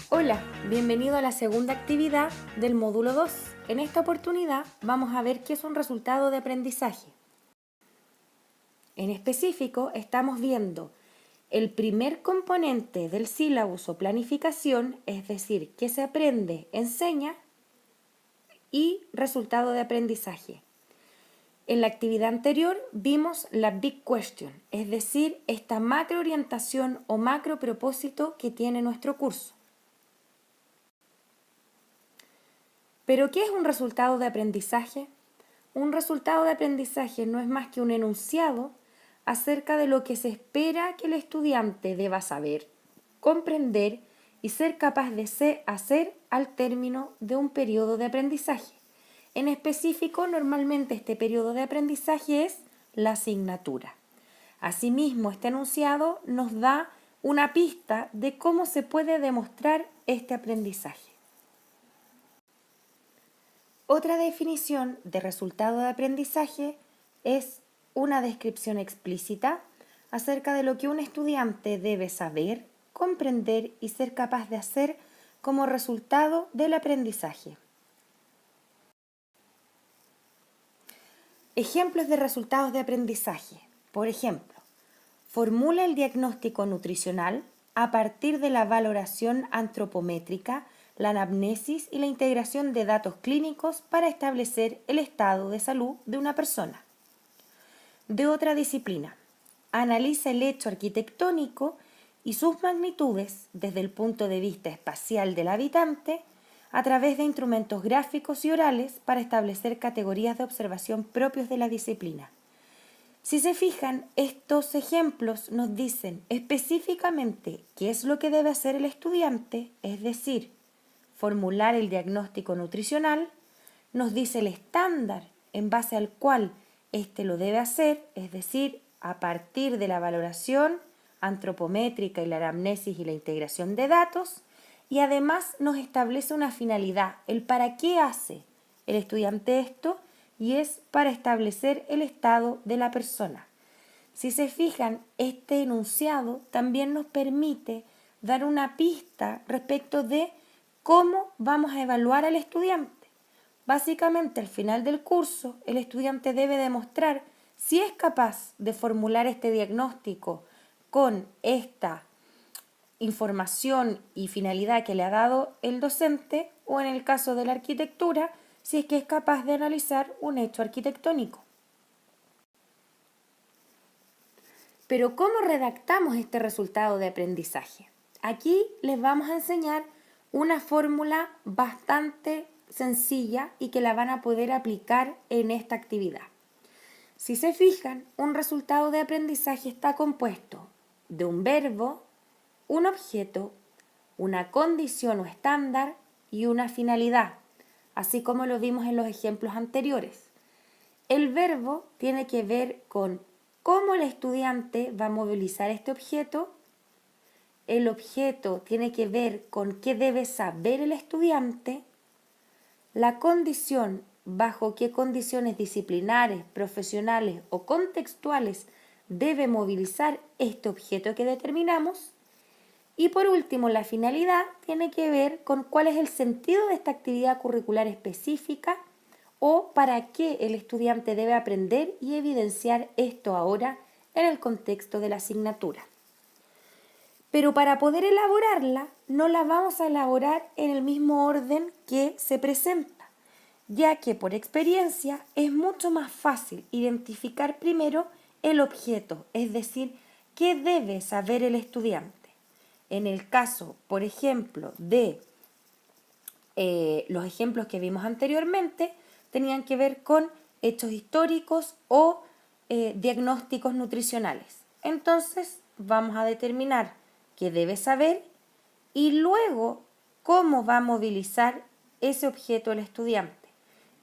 Hola, bienvenido a la segunda actividad del módulo 2. En esta oportunidad vamos a ver qué es un resultado de aprendizaje. En específico, estamos viendo el primer componente del sílabus o planificación, es decir, qué se aprende, enseña, y resultado de aprendizaje. En la actividad anterior vimos la Big Question, es decir, esta macro orientación o macro propósito que tiene nuestro curso. ¿Pero qué es un resultado de aprendizaje? Un resultado de aprendizaje no es más que un enunciado acerca de lo que se espera que el estudiante deba saber, comprender y ser capaz de hacer al término de un periodo de aprendizaje. En específico, normalmente este periodo de aprendizaje es la asignatura. Asimismo, este enunciado nos da una pista de cómo se puede demostrar este aprendizaje. Otra definición de resultado de aprendizaje es una descripción explícita acerca de lo que un estudiante debe saber, comprender y ser capaz de hacer como resultado del aprendizaje. Ejemplos de resultados de aprendizaje. Por ejemplo, formula el diagnóstico nutricional a partir de la valoración antropométrica, la anamnesis y la integración de datos clínicos para establecer el estado de salud de una persona. De otra disciplina, analiza el hecho arquitectónico y sus magnitudes desde el punto de vista espacial del habitante a través de instrumentos gráficos y orales para establecer categorías de observación propios de la disciplina. Si se fijan, estos ejemplos nos dicen específicamente qué es lo que debe hacer el estudiante, es decir, formular el diagnóstico nutricional, nos dice el estándar en base al cual éste lo debe hacer, es decir, a partir de la valoración antropométrica y la anamnesis y la integración de datos, y además nos establece una finalidad, el para qué hace el estudiante esto, y es para establecer el estado de la persona. Si se fijan, este enunciado también nos permite dar una pista respecto de cómo vamos a evaluar al estudiante. Básicamente, al final del curso, el estudiante debe demostrar si es capaz de formular este diagnóstico con esta información y finalidad que le ha dado el docente, o en el caso de la arquitectura, si es que es capaz de analizar un hecho arquitectónico. Pero ¿cómo redactamos este resultado de aprendizaje? Aquí les vamos a enseñar una fórmula bastante sencilla y que la van a poder aplicar en esta actividad. Si se fijan, un resultado de aprendizaje está compuesto de un verbo, un objeto, una condición o estándar y una finalidad, así como lo vimos en los ejemplos anteriores. El verbo tiene que ver con cómo el estudiante va a movilizar este objeto. El objeto tiene que ver con qué debe saber el estudiante. La condición, bajo qué condiciones disciplinares, profesionales o contextuales debe movilizar este objeto que determinamos. Y por último, la finalidad tiene que ver con cuál es el sentido de esta actividad curricular específica o para qué el estudiante debe aprender y evidenciar esto ahora en el contexto de la asignatura. Pero para poder elaborarla, no la vamos a elaborar en el mismo orden que se presenta, ya que por experiencia es mucho más fácil identificar primero el objeto, es decir, qué debe saber el estudiante. En el caso, por ejemplo, de los ejemplos que vimos anteriormente, tenían que ver con hechos históricos o diagnósticos nutricionales. Entonces, vamos a determinar qué debe saber y luego cómo va a movilizar ese objeto el estudiante,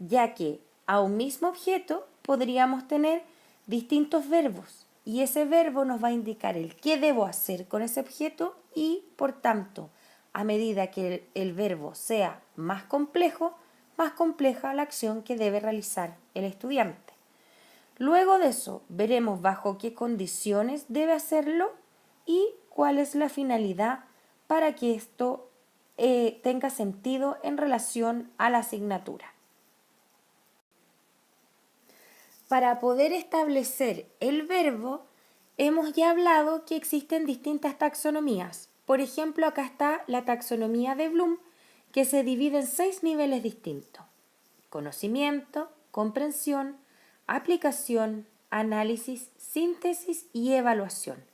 ya que a un mismo objeto podríamos tener distintos verbos y ese verbo nos va a indicar el qué debo hacer con ese objeto y, por tanto, a medida que el verbo sea más complejo, más compleja la acción que debe realizar el estudiante. Luego de eso, veremos bajo qué condiciones debe hacerlo y cuál es la finalidad para que esto tenga sentido en relación a la asignatura. Para poder establecer el verbo, hemos ya hablado que existen distintas taxonomías. Por ejemplo, acá está la taxonomía de Bloom, que se divide en 6 niveles distintos: conocimiento, comprensión, aplicación, análisis, síntesis y evaluación.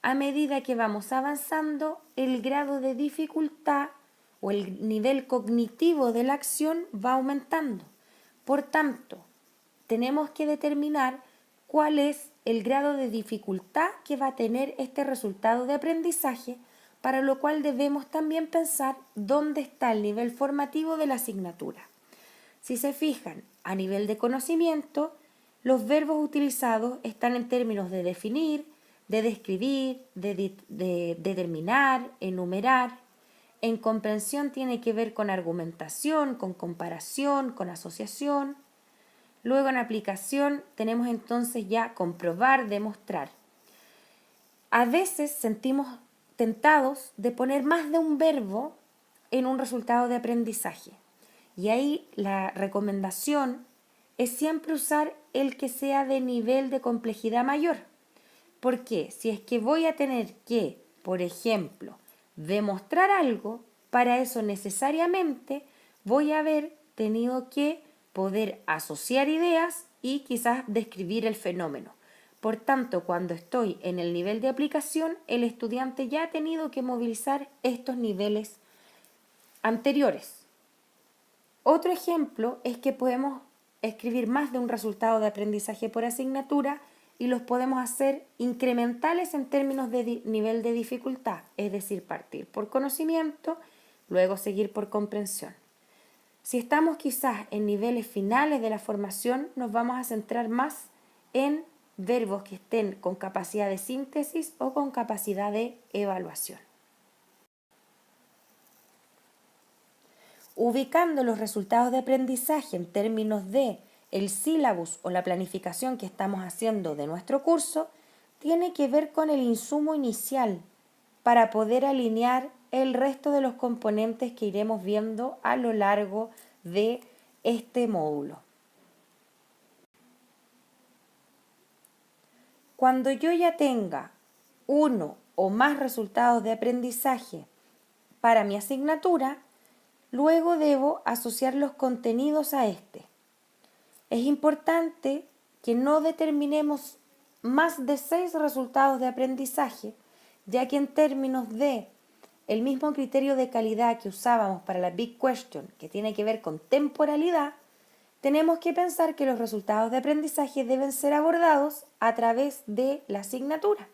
A medida que vamos avanzando, el grado de dificultad o el nivel cognitivo de la acción va aumentando. Por tanto, tenemos que determinar cuál es el grado de dificultad que va a tener este resultado de aprendizaje, para lo cual debemos también pensar dónde está el nivel formativo de la asignatura. Si se fijan, a nivel de conocimiento, los verbos utilizados están en términos de definir, de describir, de determinar, enumerar. En comprensión tiene que ver con argumentación, con comparación, con asociación. Luego en aplicación tenemos entonces ya comprobar, demostrar. A veces sentimos tentados de poner más de un verbo en un resultado de aprendizaje. Y ahí la recomendación es siempre usar el que sea de nivel de complejidad mayor. Porque si es que voy a tener que, por ejemplo, demostrar algo, para eso necesariamente voy a haber tenido que poder asociar ideas y quizás describir el fenómeno. Por tanto, cuando estoy en el nivel de aplicación, el estudiante ya ha tenido que movilizar estos niveles anteriores. Otro ejemplo es que podemos escribir más de un resultado de aprendizaje por asignatura y los podemos hacer incrementales en términos de nivel de dificultad, es decir, partir por conocimiento, luego seguir por comprensión. Si estamos quizás en niveles finales de la formación, nos vamos a centrar más en verbos que estén con capacidad de síntesis o con capacidad de evaluación. Ubicando los resultados de aprendizaje en términos de el sílabus o la planificación que estamos haciendo de nuestro curso, tiene que ver con el insumo inicial para poder alinear el resto de los componentes que iremos viendo a lo largo de este módulo. Cuando yo ya tenga uno o más resultados de aprendizaje para mi asignatura, luego debo asociar los contenidos a este. Es importante que no determinemos más de 6 resultados de aprendizaje, ya que en términos de el mismo criterio de calidad que usábamos para la Big Question, que tiene que ver con temporalidad, tenemos que pensar que los resultados de aprendizaje deben ser abordados a través de la asignatura.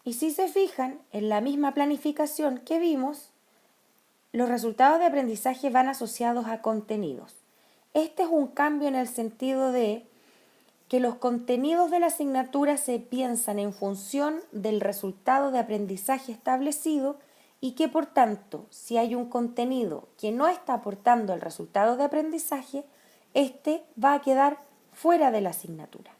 Y si se fijan, en la misma planificación que vimos, los resultados de aprendizaje van asociados a contenidos. Este es un cambio en el sentido de que los contenidos de la asignatura se piensan en función del resultado de aprendizaje establecido y que, por tanto, si hay un contenido que no está aportando el resultado de aprendizaje, este va a quedar fuera de la asignatura.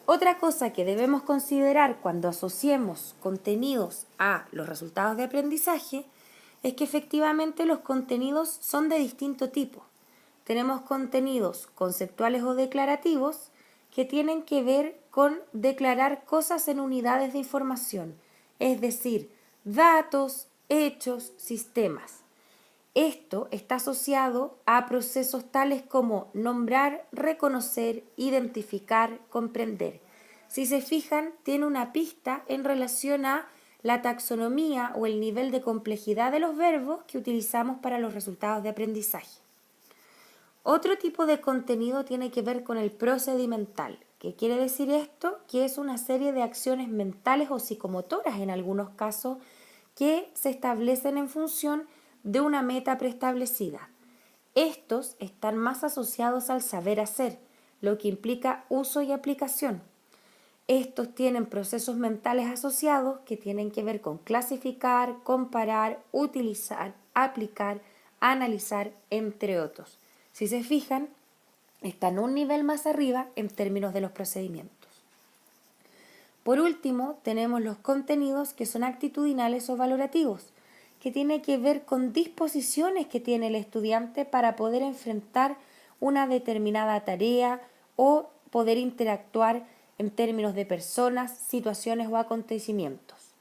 Otra cosa que debemos considerar cuando asociemos contenidos a los resultados de aprendizaje es que efectivamente los contenidos son de distinto tipo. Tenemos contenidos conceptuales o declarativos que tienen que ver con declarar cosas en unidades de información, es decir, datos, hechos, sistemas. Esto está asociado a procesos tales como nombrar, reconocer, identificar, comprender. Si se fijan, tiene una pista en relación a la taxonomía o el nivel de complejidad de los verbos que utilizamos para los resultados de aprendizaje. Otro tipo de contenido tiene que ver con el procedimental. ¿Qué quiere decir esto? Que es una serie de acciones mentales o psicomotoras en algunos casos que se establecen en función de una meta preestablecida. Estos están más asociados al saber hacer, lo que implica uso y aplicación. Estos tienen procesos mentales asociados que tienen que ver con clasificar, comparar, utilizar, aplicar, analizar, entre otros. Si se fijan, están un nivel más arriba en términos de los procedimientos. Por último, tenemos los contenidos que son actitudinales o valorativos, que tiene que ver con disposiciones que tiene el estudiante para poder enfrentar una determinada tarea o poder interactuar en términos de personas, situaciones o acontecimientos.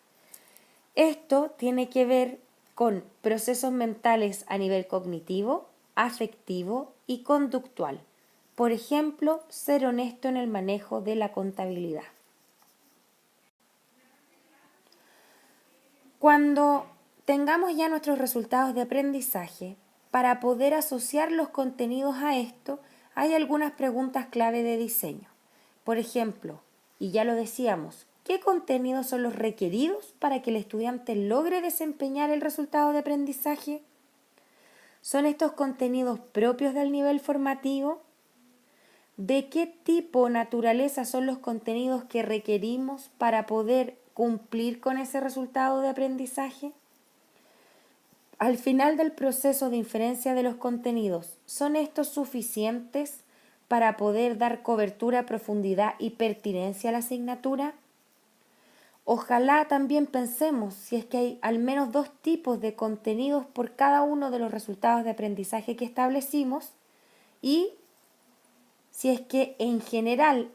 Esto tiene que ver con procesos mentales a nivel cognitivo, afectivo y conductual. Por ejemplo, ser honesto en el manejo de la contabilidad. Cuando tengamos ya nuestros resultados de aprendizaje, para poder asociar los contenidos a esto, hay algunas preguntas clave de diseño. Por ejemplo, y ya lo decíamos, ¿qué contenidos son los requeridos para que el estudiante logre desempeñar el resultado de aprendizaje? ¿Son estos contenidos propios del nivel formativo? ¿De qué tipo o naturaleza son los contenidos que requerimos para poder cumplir con ese resultado de aprendizaje? Al final del proceso de inferencia de los contenidos, ¿son estos suficientes para poder dar cobertura, profundidad y pertinencia a la asignatura? Ojalá también pensemos si es que hay al menos 2 tipos de contenidos por cada uno de los resultados de aprendizaje que establecimos y si es que en general,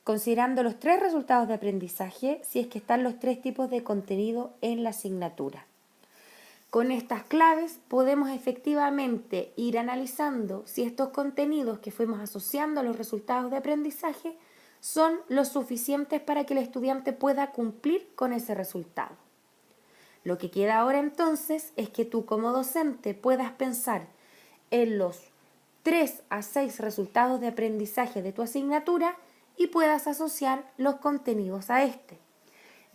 considerando los 3 resultados de aprendizaje, si es que están los 3 tipos de contenido en la asignatura. Con estas claves podemos efectivamente ir analizando si estos contenidos que fuimos asociando a los resultados de aprendizaje son lo suficientes para que el estudiante pueda cumplir con ese resultado. Lo que queda ahora entonces es que tú como docente puedas pensar en los 3 a 6 resultados de aprendizaje de tu asignatura y puedas asociar los contenidos a este.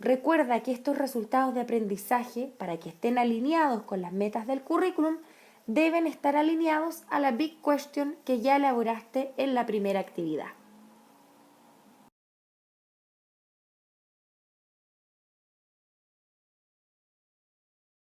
Recuerda que estos resultados de aprendizaje, para que estén alineados con las metas del currículum, deben estar alineados a la Big Question que ya elaboraste en la primera actividad.